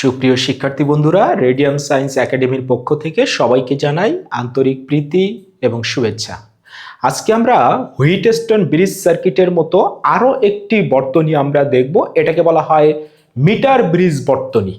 সুপ্রিয় শিক্ষার্থী বন্ধুরা, রেডিয়াম সায়েন্স একাডেমির পক্ষ থেকে সবাইকে জানাই আন্তরিক প্রীতি এবং শুভেচ্ছা। আজকে আমরা হুইটস্টোন ব্রিজ সার্কিটের মতো আরো একটি বর্তনী আমরা দেখব। এটাকে বলা হয় মিটার ব্রিজ বর্তনী।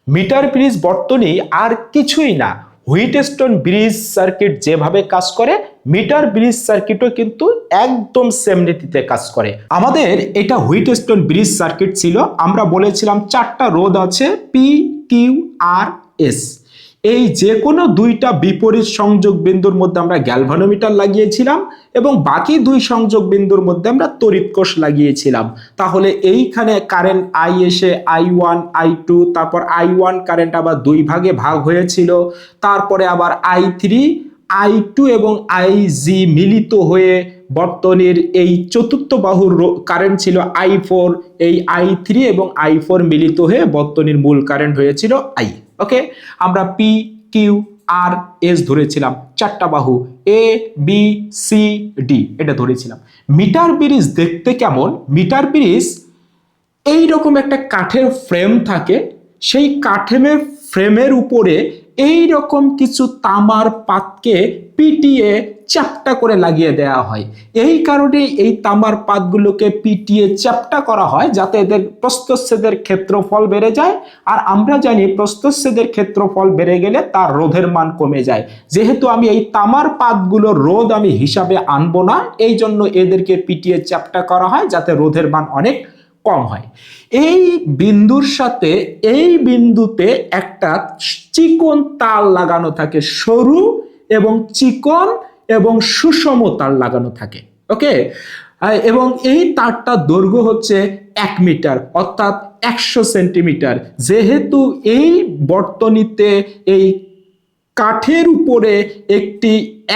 মিটার ব্রিজ বর্তনী আর কিছুই না, হুইটস্টোন ব্রিজ সার্কিট যেভাবে কাজ করে মিটার ব্রিজ সার্কিটও কিন্তু একদম সেম নীতিতে কাজ করে। আমাদের এটা হুইটস্টোন ব্রিজ সার্কিট ছিল। আমরা বলেছিলাম চারটা রোধ আছে, পি, কিউ, আর, এস। এই যে কোনো দুইটা বিপরীত সংযোগ বিন্দুর মধ্যে আমরা গ্যালভানোমিটার লাগিয়েছিলাম এবং বাকি দুই সংযোগ বিন্দুর মধ্যে আমরা তড়িৎ কোষ লাগিয়েছিলাম। তাহলে এইখানে কারেন্ট আই এসে I1 I2, তারপর I1 কারেন্ট আবার দুই ভাগে ভাগ হয়েছিল, তারপরে আবার I3 I2 এবং IG মিলিত হয়ে বর্তনীর এই চতুর্থ বাহুর কারেন্ট ছিল I4, এই I3 এবং I4 মিলিত হয়ে বর্তনীর মূল কারেন্ট হয়েছিল I। ওকে, আমরা পি, কিউ, আর, এস ধরেছিলাম, চারটা বাহু এ, বি, সি, ডি এটা ধরেছিলাম। মিটার ব্রিজ দেখতে কেমন? মিটার ব্রিজ এইরকম একটা কাঠের ফ্রেম থাকে, সেই কাঠের ফ্রেমের উপরে এই রকম কিছু তামার পাতকে পিটিয়ে চ্যাপ্টা করে লাগিয়ে দেওয়া হয়। এই কারণে এই তামার পাতগুলোকে পিটিয়ে চ্যাপ্টা করা হয় যাতে এদের প্রস্থচ্ছেদের ক্ষেত্রফল বেড়ে যায়। আর আমরা জানি প্রস্থচ্ছেদের ক্ষেত্রফল বেড়ে গেলে তার রোধের মান কমে যায়। যেহেতু আমি এই তামার পাতগুলোর রোধ আমি হিসাবে আনবো না, এই জন্য এদেরকে পিটিয়ে চ্যাপ্টা করা হয় যাতে রোধের মান অনেক কম হয়। এই বিন্দুর সাথে এই বিন্দুতে একটা চিকন তার লাগানো থাকে, সরু এবং চিকন এবং সুষম তার লাগানো থাকে। ওকে, এবং এই তারটা দৈর্ঘ্য হচ্ছে 1 মিটার অর্থাৎ 100 সেন্টিমিটার। যেহেতু এই বর্তনীতে এই কাঠের উপরে একটি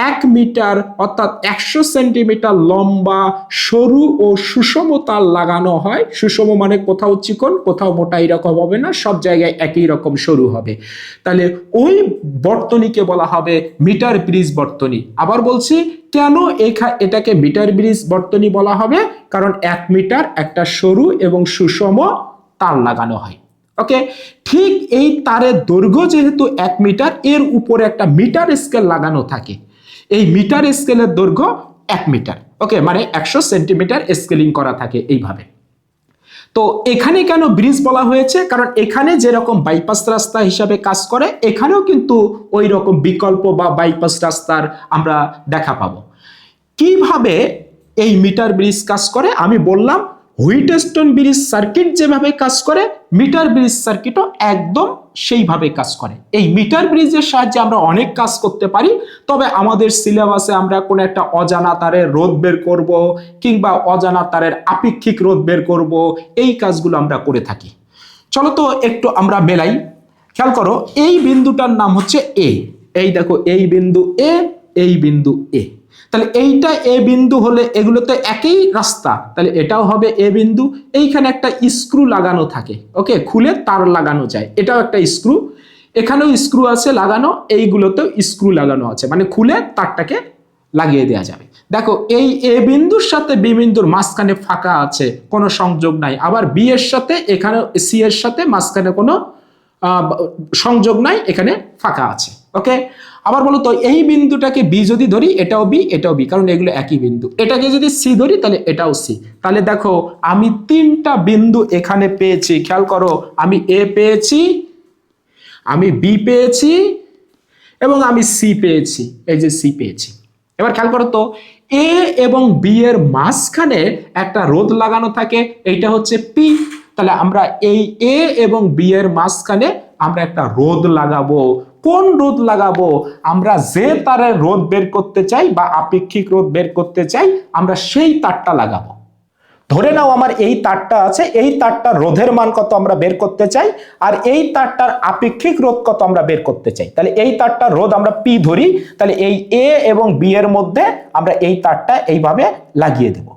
1 মিটার অর্থাৎ 100 সেন্টিমিটার লম্বা সরু ও সুষম তার লাগানো হয়। সুষম মানে কোথাও চিকন কোথাও মোটা এরকম হবে না, সব জায়গায় একই রকম সরু হবে। তাহলে ওই বর্তনীকে বলা হবে মিটার ব্রিজ বর্তনী। আবার বলছি, কেন এটাকে মিটার ব্রিজ বর্তনী বলা হবে? কারণ 1 মিটার একটা সরু এবং সুষম তার লাগানো হয়। ওকে, ঠিক এই তারের দৈর্ঘ্য যেহেতু 1 মিটার, এর উপরে একটা মিটার স্কেল লাগানো থাকে। এই মিটার স্কেলের দৈর্ঘ্য 1 মিটার। ওকে, মানে 100 সেন্টিমিটার স্কেলিং করা থাকে এইভাবে। তো এখানে কেন ব্রিজ বলা হয়েছে? কারণ এখানে যেরকম বাইপাস রাস্তা হিসাবে কাজ করে, এখানেও কিন্তু ওই রকম বিকল্প বা বাইপাস রাস্তার আমরা দেখা পাবো। কিভাবে এই মিটার ব্রিজ কাজ করে? আমি বললাম হুইটস্টোন ব্রিজ সার্কিট যেভাবে কাজ করে মিটার ব্রিজ সার্কিটও একদম সেইভাবে কাজ করে। এই মিটার ব্রিজের সাহায্যে আমরা অনেক কাজ করতে পারি। তবে আমাদের সিলেবাসে আমরা কোনো একটা অজানা তারের রোধ বের করব কিংবা অজানা তারের আপেক্ষিক রোধ বের করব, এই কাজগুলো আমরা করে থাকি। চলো তো একটু আমরা মেলাই। খেয়াল করো, এই বিন্দুটার নাম হচ্ছে এ। এই দেখো, এই বিন্দু এ, এই বিন্দু এ। তাহলে এইটা এ বিন্দু হলে এগুলো তো একই রাস্তা, তাহলে এটাও হবে এ বিন্দু। এইখানে একটা স্ক্রু লাগানো থাকে, ওকে, খুলে তার লাগানো যায়, এটাও একটা স্ক্রু। এখানেও স্ক্রু আছে লাগানো, এইগুলোতেও স্ক্রু লাগানো আছে, মানে খুলে তারটাকে লাগিয়ে দেওয়া যাবে। দেখো, এই এ বিন্দুর সাথে বি বিন্দুর মাঝখানে ফাঁকা আছে, কোনো সংযোগ নাই। আবার বি এর সাথে এখানে সি এর সাথে মাঝখানে কোনো সংযোগ নাই, এখানে ফাঁকা আছে। ওকে, আবার বলো তো, এই বিন্দুটাকে বি যদি ধরি, এটাও বি এটাও বি, কারণ এগুলো একই বিন্দু। এটাকে যদি সি ধরি তাহলে এটাও সি। তাহলে দেখো, আমি তিনটা বিন্দু এখানে পেয়েছি। খেয়াল করো, আমি এ পেয়েছি, আমি বি পেয়েছি এবং আমি সি পেয়েছি। এই যে সি পেয়েছি। এবার খেয়াল করো তো, এ এবং বি এর মাঝখানে একটা রোধ লাগানো থাকে, এইটা হচ্ছে পি। তাহলে আমরা এই এ এবং বি এর মাঝখানে আমরা একটা রোধ লাগাবো। কোন রোধ লাগাবো? আমরা যে তারের রোধ বের করতে চাই বা আপেক্ষিক রোধ বের করতে চাই, আমরা সেই তারটা লাগাবো। ধরে নাও আমার এই তারটা আছে, এই তারটার রোধের মান কত আমরা বের করতে চাই, আর এই তারটার আপেক্ষিক রোধ কত আমরা বের করতে চাই। তাহলে এই তারটার রোধ আমরা পি ধরি, তাহলে এই এ এবং বি এর মধ্যে আমরা এই তারটা এইভাবে লাগিয়ে দেব।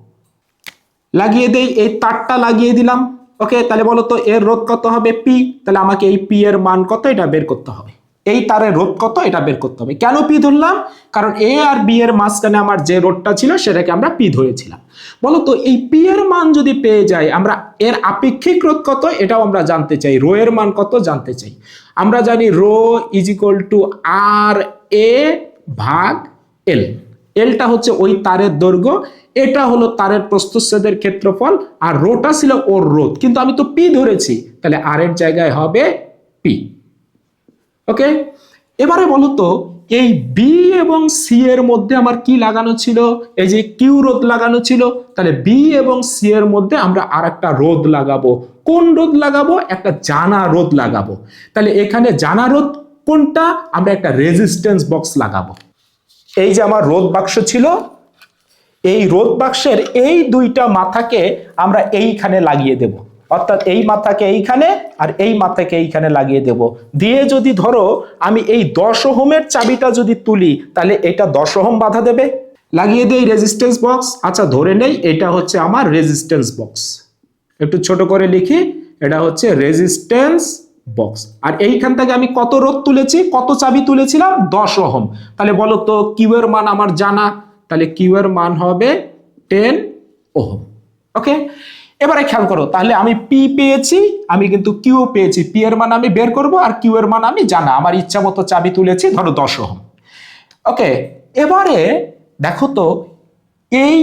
লাগিয়ে দেই, এই তারটা লাগিয়ে দিলাম। ওকে, তাহলে বলো তো এর রোধ কত হবে? পি। তাহলে আমাকে এই পি এর মান কত এটা বের করতে হবে। এই তারের রোধ কত এটা বের করতে হবে। কেন পি ধরলাম? কারণ এ আর বি এর মাঝখানে আমার যে রোধটা ছিল সেটাকে আমরা পি ধরেছিলাম। বলো তো এই পি এর মান যদি পেয়ে যাই, আমরা এর আপেক্ষিক রোধ কত এটাও আমরা জানতে চাই, রো এর মান কত জানতে চাই। আমরা জানি রো ইজ ইকুয়াল টু আর এ ভাগ এল। এলটা হচ্ছে ওই তারের দৈর্ঘ্য, এটা হলো তারের প্রস্থচ্ছেদের ক্ষেত্রফল, আর রোটা ছিল ওর রোধ, কিন্তু আমি তো পি ধরেছি, তাহলে আর এর জায়গায় হবে পি। ওকে, এবারে বলো তো এই বি এবং সি এর মধ্যে আমার কি লাগানো ছিল, এই যে কিউ রোধ লাগানো ছিল, তাহলে বি এবং সি এর মধ্যে আমরা আর একটা রোধ লাগাবো। কোন রোধ লাগাবো? একটা জানা রোধ লাগাবো। তাহলে এখানে জানা রোধ কোনটা? আমরা একটা রেজিস্ট্যান্স বক্স লাগাবো। এই যে আমার রোধ বাক্স ছিল, এই রোধ বাক্সের এই দুইটা মাথাকে আমরা এইখানে লাগিয়ে দেব, অর্থাৎ এই মাথাকে এইখানে আর এই মাথাকে এইখানে লাগিয়ে দেব। দিয়ে যদি ধরো আমি এই 10 ওহমের চাবিটা যদি তুলি, তাহলে এটা 10 ওহম বাধা দেবে। লাগিয়ে দেই রেজিস্ট্যান্স বক্স। আচ্ছা ধরে নেই এটা হচ্ছে আমার রেজিস্ট্যান্স বক্স, একটু ছোট করে লিখি, এটা হচ্ছে রেজিস্ট্যান্স বক্স। আর এইখান থেকে আমি কত রোধ তুলেছি, কত চাবি তুলেছিলাম? 10 ওহম। তাহলে বলো তো কিউ এর মান আমার জানা, তাহলে কিউ এর মান হবে 10 ওহম। ওকে, এবারে খেয়াল করো, তাহলে আমি পি পেয়েছি, আমি কিন্তু কিউ পেয়েছি। পি এর মান আমি বের করব, আর কিউ এর মান আমি জানা, আমার ইচ্ছা মতো চাবি তুলেছি, ধরো 10 ওহম। ওকে, এবারে দেখো তো এই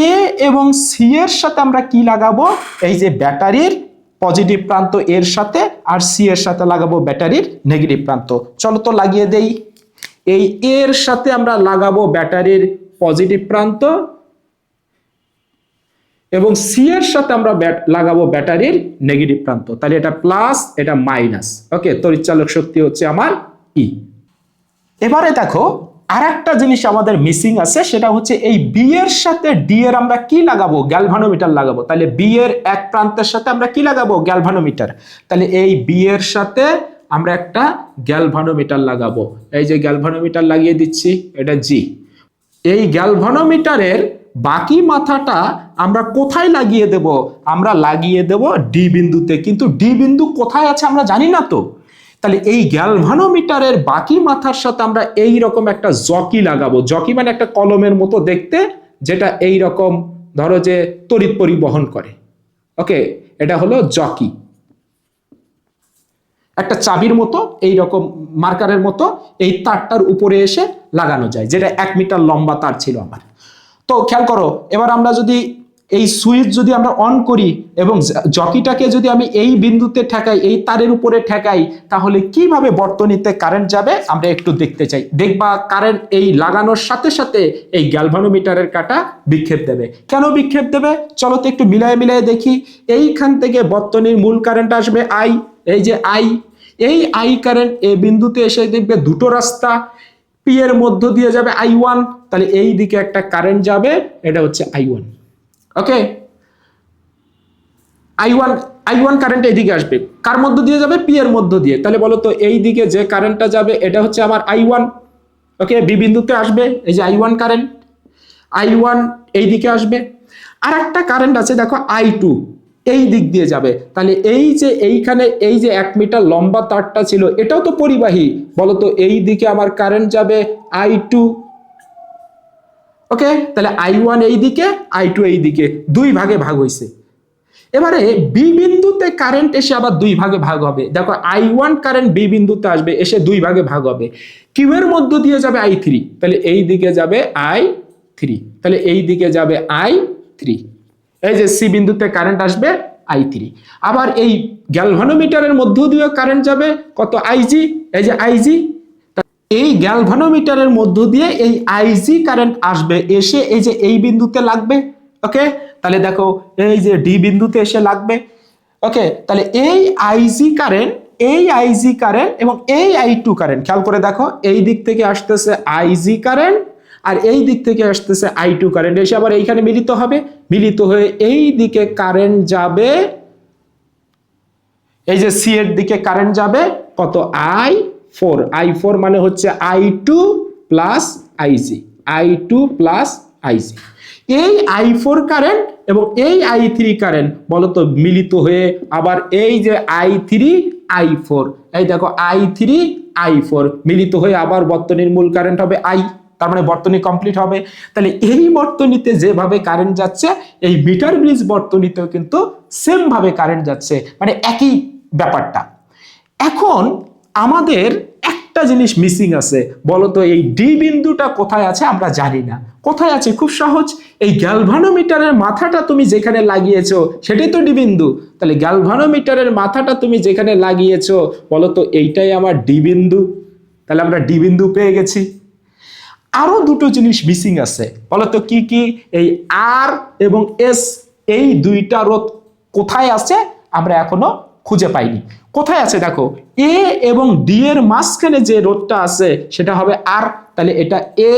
এ এবং সি এর সাথে আমরা কি লাগাবো? এই যে ব্যাটারির পজিটিভ প্রান্ত এর সাথে, আর সি এর সাথে লাগাবো ব্যাটারির নেগেটিভ প্রান্ত। চলো তো লাগিয়ে দেই। এই এর সাথে আমরা লাগাবো ব্যাটারির পজিটিভ প্রান্ত, এবং সি এর সাথে আমরা লাগাবো ব্যাটারির নেগেটিভ প্রান্ত। তাহলে এটা প্লাস, এটা মাইনাস। ওকে, তড়িৎচালক শক্তি হচ্ছে আমার ই। এবারে দেখো আর একটা জিনিস আমাদের মিসিং আছে, সেটা হচ্ছে এই বি এর সাথে ডি এর আমরা কি লাগাবো? গ্যালভানোমিটার লাগাবো। তাহলে বি এর এক প্রান্তের সাথে আমরা কি লাগাবো? গ্যালভানোমিটার। তাহলে এই বি এর সাথে আমরা একটা গ্যালভানোমিটার লাগাবো। এই যে গ্যালভানোমিটার লাগিয়ে দিচ্ছি, এটা জি। এই গ্যালভানোমিটারের বাকি মাথাটা আমরা কোথায় লাগিয়ে দেব? আমরা লাগিয়ে দেব ডি বিন্দুতে, কিন্তু ডি বিন্দু কোথায় আছে আমরা জানি না তো। তাহলে এই গ্যালভানোমিটারের বাকি মাথার সাথে আমরা এই রকম একটা জকি লাগাবো। জকি মানে একটা কলমের মতো দেখতে, যেটা এই রকম ধরো যে তড়িৎ পরিবহন করে। ওকে, এটা হলো জকি, একটা চাবির মতো, এই রকম মার্কারের মতো এই তারটার উপরে এসে লাগানো যায়, যেটা 1 মিটার লম্বা তার ছিল আমার। তো খেয়াল করো, এবার আমরা যদি এই সুইচ যদি আমরা অন করি এবং জকিটাকে যদি আমি এই বিন্দুতে ঠেকাই, এই তারের উপরে ঠেকাই, তাহলে কিভাবে বর্তনীতে কারেন্ট যাবে আমরা একটু দেখতে চাই। দেখবা কারেন্ট এই লাগানোর সাথে সাথে এই গ্যালভানোমিটারের কাঁটা বিক্ষেপ দেবে। কেন বিক্ষেপ দেবে? চলো তো একটু মিলায়ে মিলায়ে দেখি। এইখান থেকে বর্তনীর মূল কারেন্ট আসবে আই, এই যে আই, এই আই কারেন্ট এই বিন্দুতে এসে দেখবে দুটো রাস্তা, পি এর মধ্য দিয়ে যাবে I1, তাহলে এই দিকে একটা কারেন্ট যাবে, এটা হচ্ছে I1। ওকে, I1 কারেন্ট এইদিকে আসবে, কার মধ্য দিয়ে যাবে? পি এর মধ্য দিয়ে। তাহলে বলো তো এই দিকে যে কারেন্টটা যাবে এটা হচ্ছে আমার I1। ওকে, বি বিন্দুতে আসবে, এই যে I1 কারেন্ট, I1 এই দিকে আসবে। আর একটা কারেন্ট আছে দেখো I2, এই দিক দিয়ে যাবে। তাহলে এই যে এইখানে এই যে 1 মিটার লম্বা তারটা ছিল, এটাও তো পরিবাহী। বলতো এই দিকে আমার কারেন্ট যাবে I2। ওকে, তাহলে I1 এই দিকে, I2 এই দিকে, দুই ভাগে ভাগ হয়েছে। এবারে বি বিন্দুতে কারেন্ট এসে আবার দুই ভাগে ভাগ হবে। দেখো I1 কারেন্ট বি বিন্দুতে আসবে, এসে দুই ভাগে ভাগ হবে। কিউ এর মধ্য দিয়ে যাবে I3, তাহলে এই দিকে যাবে I3, তাহলে এই দিকে যাবে I3। এই যে সি বিন্দুতে কারেন্ট আসবে I3। আবার এই গ্যালভানোমিটারের মধ্য দিয়ে কারেন্ট যাবে কত? আইজি, এই যে আইজি। এই গ্যালভানোমিটারের মধ্য দিয়ে এই আইজি কারেন্ট আসবে, এসে এই যে এই বিন্দুতে লাগবে। ওকে, তাহলে দেখো এই যে ডি বিন্দুতে এসে লাগবে। ওকে, তাহলে এই আইজি কারেন্ট, এই আইজি কারেন্ট এবং এই I2 কারেন্ট, খেয়াল করে দেখো, এই দিক থেকে আসতেছে আইজি কারেন্ট, আর এই দিক থেকে আসতেছে I2 কারেন্ট, এসে আবার এইখানে মিলিত হবে। মিলিত হয়ে এই দিকে কারেন্ট যাবে, এই যে সি এর দিকে কারেন্ট যাবে কত? I4 মানে হচ্ছে I2 plus IG, I2 plus IG. এই I4 কারেন্ট এবং এই I3 কারেন্ট বলতো মিলিত হয়ে আবার এই যে I3 I4, এই দেখো I3 I4 মিলিত হয়ে আবার বর্তনীর মূল কারেন্ট হবে I। তার মানে বর্তনী কমপ্লিট হবে। তাহলে এই বর্তনীতে যেভাবে কারেন্ট যাচ্ছে এই মিটার ব্রিজ বর্তনীতেও কিন্তু সেম ভাবে কারেন্ট যাচ্ছে, মানে একই ব্যাপারটা। এখন আমাদের একটা জিনিস মিসিং আছে, বলতো এই ডি বিন্দুটা কোথায় আছে আমরা জানি না। কোথায় আছে? খুব সহজ, এই গ্যালভানোমিটারের মাথাটা তুমি যেখানে লাগিয়েছো সেটাই তো ডি বিন্দু। তাহলে গ্যালভানোমিটারের মাথাটা তুমি যেখানে লাগিয়েছো বলতো এইটাই আমার ডি বিন্দু। তাহলে আমরা ডি বিন্দু পেয়ে গেছি। আরো দুটো জিনিস মিসিং আছে, বলতো কি কি? এই আর এবং এস, এই দুইটা রোধ কোথায় আছে আমরা এখনো খুঁজে পাইনি। কোথায় আছে দেখো, এ এবং ডি এর মাঝখানে যে রোধটা আছে সেটা হবে আর। তাহলে এটা এ,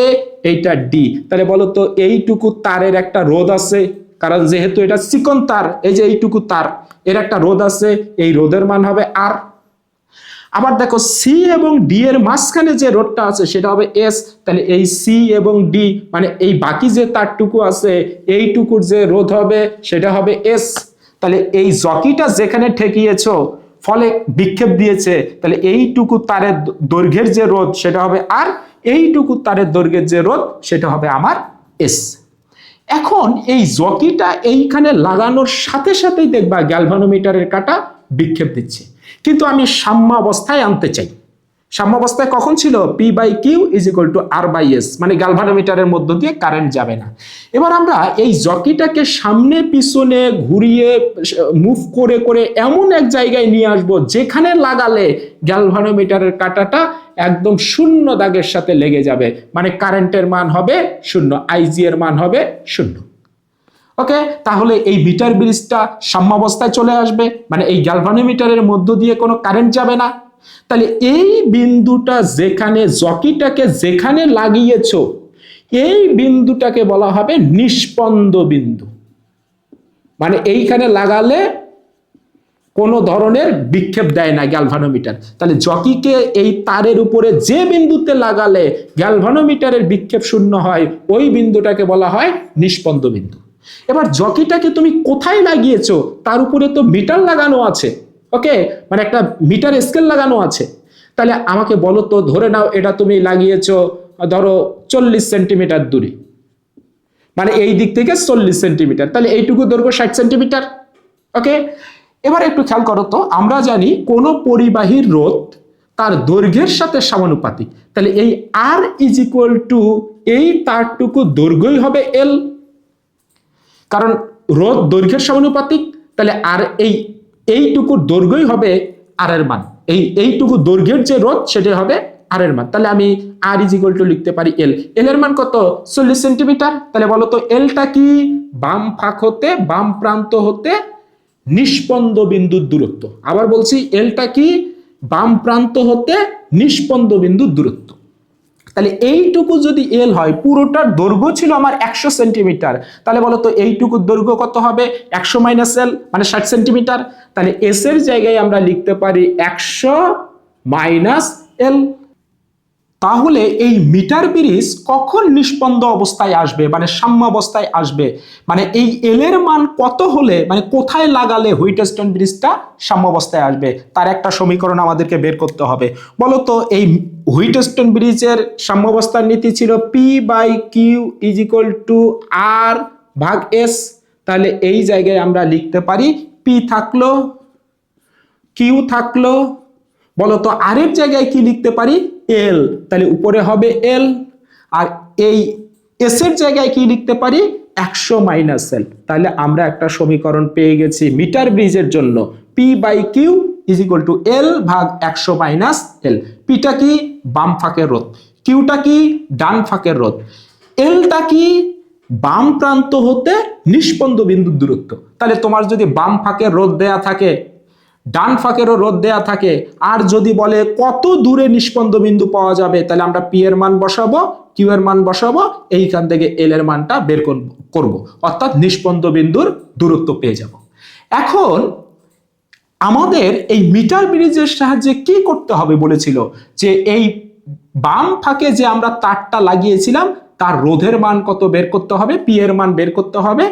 এইটা ডি। তাহলে বলতো এইটুকু তারের একটা রোধ আছে, কারণ যেহেতু এটা চিকন তার, এই যে এইটুকু তার এর একটা রোধ আছে, এই রোধের মান হবে আর। আবার দেখো সি এবং ডি এর মাঝখানে যে রোধটা আছে সেটা হবে এস। তাহলে এই সি এবং ডি মানে এই বাকি যে তারটুকু আছে এইটুকুর যে রোধ হবে সেটা হবে এস। তাহলে এই জকিটা যেখানে ঠেকিয়েছো ফলে বিক্ষেপ দিয়েছে, তাহলে এইটুকু তারের দৈর্ঘ্যের যে রোধ সেটা হবে আর, এইটুকু তারের দৈর্ঘ্যের যে রোধ সেটা হবে আমার এস। এখন এই জকিটা এইখানে লাগানোর সাথে সাথেই দেখবা গ্যালভানোমিটারের কাঁটা বিক্ষেপ দিচ্ছে, কিন্তু আমি সাম্যাবস্থায় আনতে চাই। সাম্যাবস্থায় কখন ছিল? P by Q is equal to R by S, মানে গ্যালভানোমিটারের মধ্য দিয়ে কারেন্ট যাবে না। এবার আমরা এই জকিটাকে সামনে পিছনে ঘুরিয়ে মুভ করে করে এমন এক জায়গায় নিয়ে আসবো যেখানে লাগালে গ্যালভানোমিটারের কাঁটাটা একদম শূন্য দাগের সাথে লেগে যাবে, মানে কারেন্টের মান হবে শূন্য, আইজি এর মান হবে শূন্য। ওকে, তাহলে এই মিটার ব্রিজটা সাম্যাবস্থায় চলে আসবে, মানে এই গ্যালভানোমিটারের মধ্য দিয়ে কোনো কারেন্ট যাবে না। তাহলে এই বিন্দুটা যেখানে জকিটাকে যেখানে লাগিয়েছো এই বিন্দুটাকে বলা হবে নিষ্পন্দ বিন্দু, মানে এইখানে লাগালে কোনো ধরনের বিক্ষেপ দেয় না গ্যালভানোমিটার। তাহলে জকিকে এই তারের উপরে যে বিন্দুতে লাগালে গ্যালভানোমিটারের বিক্ষেপ শূন্য হয় ওই বিন্দুটাকে বলা হয় নিষ্পন্দ বিন্দু। এবার জকিটাকে তুমি কোথায় লাগিয়েছো তার উপরে তো মিটার লাগানো আছে, ওকে, মানে একটা মিটার স্কেল লাগানো আছে। তাহলে আমাকে বলো তো, ধরে নাও এটা তুমি লাগিয়েছো ধরো 40 সেন্টিমিটার দূরে, মানে এই দিক থেকে 40 সেন্টিমিটার, তাহলে এইটুকু দৈর্ঘ্য 60 সেন্টিমিটার। ওকে, এবার একটু খেয়াল করো তো, আমরা জানি কোন পরিবাহীর রোধ তার দৈর্ঘ্যের সাথে সমানুপাতিক। তাহলে এই আর ইজ ইকুয়াল টু এই তারটুকু দৈর্ঘ্যই হবে এল, কারণ রোধ দৈর্ঘ্যের সমানুপাতিক। তাহলে আর এইটুকুর দৈর্ঘ্যই হবে আর এর মান, এইটুকু দৈর্ঘ্যের যে রোধ সেটা হবে আর এর মান। তাহলে আমি আর ইজ ইকুয়াল টু লিখতে পারি এল। এল এর মান কত? 40 সেন্টিমিটার। তাহলে বলো তো এলটা কি? বাম ফাঁক হতে বাম প্রান্ত হতে নিষ্পন্দ বিন্দুর দূরত্ব। আবার বলছি, এলটা কি? বাম প্রান্ত হতে নিষ্পন্দ বিন্দুর দূরত্ব। তাহলে এইটুকু যদি এল হয়, পুরোটার দৈর্ঘ্য ছিল আমার 100 সেন্টিমিটার, তাহলে বলো তো এইটুকুর দৈর্ঘ্য কত হবে? 100 মাইনাস এল মানে 60 সেন্টিমিটার। তাহলে এস এর জায়গায় আমরা লিখতে পারি 100 মাইনাস এল। তাহলে এই মিটার ব্রিজ কখন নিষ্পন্দ অবস্থায় আসবে, মানে সাম্যাবস্থায় আসবে, মানে এই এল এর মান কত হলে, মানে কোথায় লাগালে হুইটস্টোন ব্রিজটা সাম্যাবস্থায় আসবে তার একটা সমীকরণ আমাদেরকে বের করতে হবে। বলতো এই হুইটস্টোন ব্রিজের সাম্যাবস্থার নীতি ছিল P by Q is equal to R ভাগ এস। তাহলে এই জায়গায় আমরা লিখতে পারি পি থাকলো, কিউ থাকলো, বলতো আর এর জায়গায় কি লিখতে পারি? এল। তাহলে উপরে হবে এল, আর এই এস এর জায়গায় কি লিখতে পারি? 100 মাইনাস এল। তাহলে আমরা একটা সমীকরণ পেয়ে গেছি মিটার ব্রিজের জন্য, P by Q is equal to L ভাগ 100 মাইনাস এল। পিটা কি? বাম ফাঁকের রোধ। কিউটা কি? ডান ফাঁকের রোধ। এলটা কি? বাম প্রান্ত হতে নিষ্পন্দ বিন্দুর দূরত্ব। তাহলে তোমার যদি বাম ফাঁকের রোধ দেয়া থাকে, ডান ফাঁকেরও রোধ দেয়া থাকে, আর যদি বলে কত দূরে নিষ্পন্দ বিন্দু পাওয়া যাবে, তাহলে আমরা পি এর মান বসাবো, কিউ এর মান বসাবো, এইখান থেকে এল এর মানটা বের করব, অর্থাৎ নিষ্পন্দ বিন্দুর দূরত্ব পেয়ে যাব। এখন আমাদের এই মিটার ব্রিজের সাহায্যে কি করতে হবে বলেছিল, যে এই বাম ফাঁকে যে আমরা তারটা লাগিয়েছিলাম তার রোধের মান কত বের করতে হবে, পি এর মান বের করতে হবে,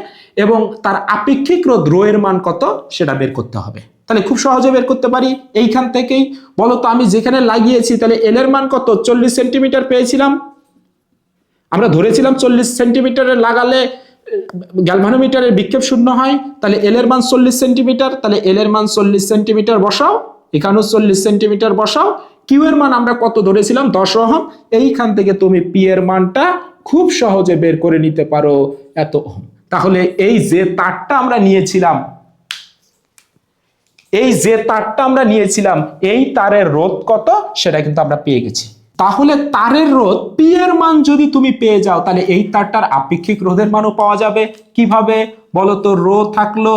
এবং তার আপেক্ষিক রোধ রো এর মান কত সেটা বের করতে হবে। তাহলে খুব সহজে বের করতে পারি এইখান থেকেই। বলো তো আমি যেখানে লাগিয়েছি তাহলে এল এর মান কত? 40 সেন্টিমিটার পেয়েছিলাম। আমরা ধরেছিলাম 40 সেন্টিমিটারে লাগালে গ্যালভানোমিটারের বিক্ষেপ শূন্য হয়, তাহলে এল এর মান 40 সেন্টিমিটার, তাহলে এল এর মান 40 সেন্টিমিটার বসাও, এখানেও 40 সেন্টিমিটার বসাও। কিউ এর মান আমরা কত ধরেছিলাম? 10 ওহম। এইখান থেকে তুমি পি এর মানটা খুব সহজে বের করে নিতে পারো, এত ওহম। তাহলে এই যে তারটা আমরা নিয়েছিলাম, এই তারের রোধ কত সেটা কিন্তু আমরা পেয়ে গেছি। তাহলে তারের রোধ পি এর মান যদি তুমি পেয়ে যাও, তাহলে এই তারটার আপেক্ষিক রোধের মানও পাওয়া যাবে। কিভাবে বলো তো? রো থাকলো,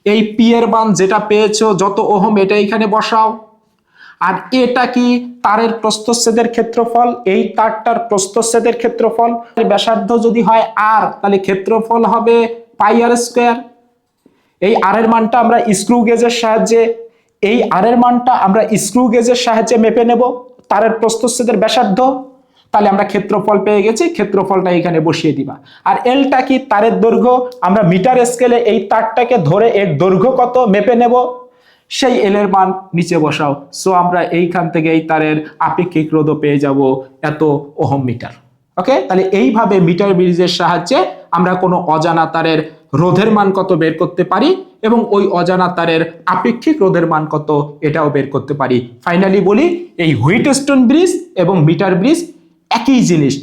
এই পি এর মান যেটা পেয়েছো যত ওহম এটা এখানে বসাও, আর এটা কি? তারের প্রস্থচ্ছেদের ক্ষেত্রফল, এই তারটার প্রস্থচ্ছেদের ক্ষেত্রফল। ব্যাসার্ধ যদি হয় আর, তাহলে ক্ষেত্রফল হবে পাই আর স্কয়ার। এই আর এর মানটা আমরা স্ক্রু গেজের সাহায্যে মেপে নেব তারের প্রস্থচ্ছেদের ব্যাসার্ধ। তাহলে আমরা ক্ষেত্রফল পেয়ে গেছি, ক্ষেত্রফলটা এখানে বসিয়ে দিবা। আর এলটা কি? তারের দৈর্ঘ্য। আমরা মিটার স্কেলে এই তারটাকে ধরে এর দৈর্ঘ্য কত মেপে নেব, সেই এল এর মান নিচে বসাও। সো আমরা এইখান থেকে এই তারের আপেক্ষিক রোধও পেয়ে যাব এত ওহম মিটার। ওকে, তাহলে এইভাবে মিটার ব্রিজের সাহায্যে আমরা কোনো অজানা তারের রোধের মান কত বের করতে পারি, এবং ওই অজানা তারের আপেক্ষিক রোধের মান কত এটাও বের করতে পারি। ফাইনালি বলি, এই হুইটস্টোন ব্রিজ এবং মিটার ব্রিজ একই জিনিস।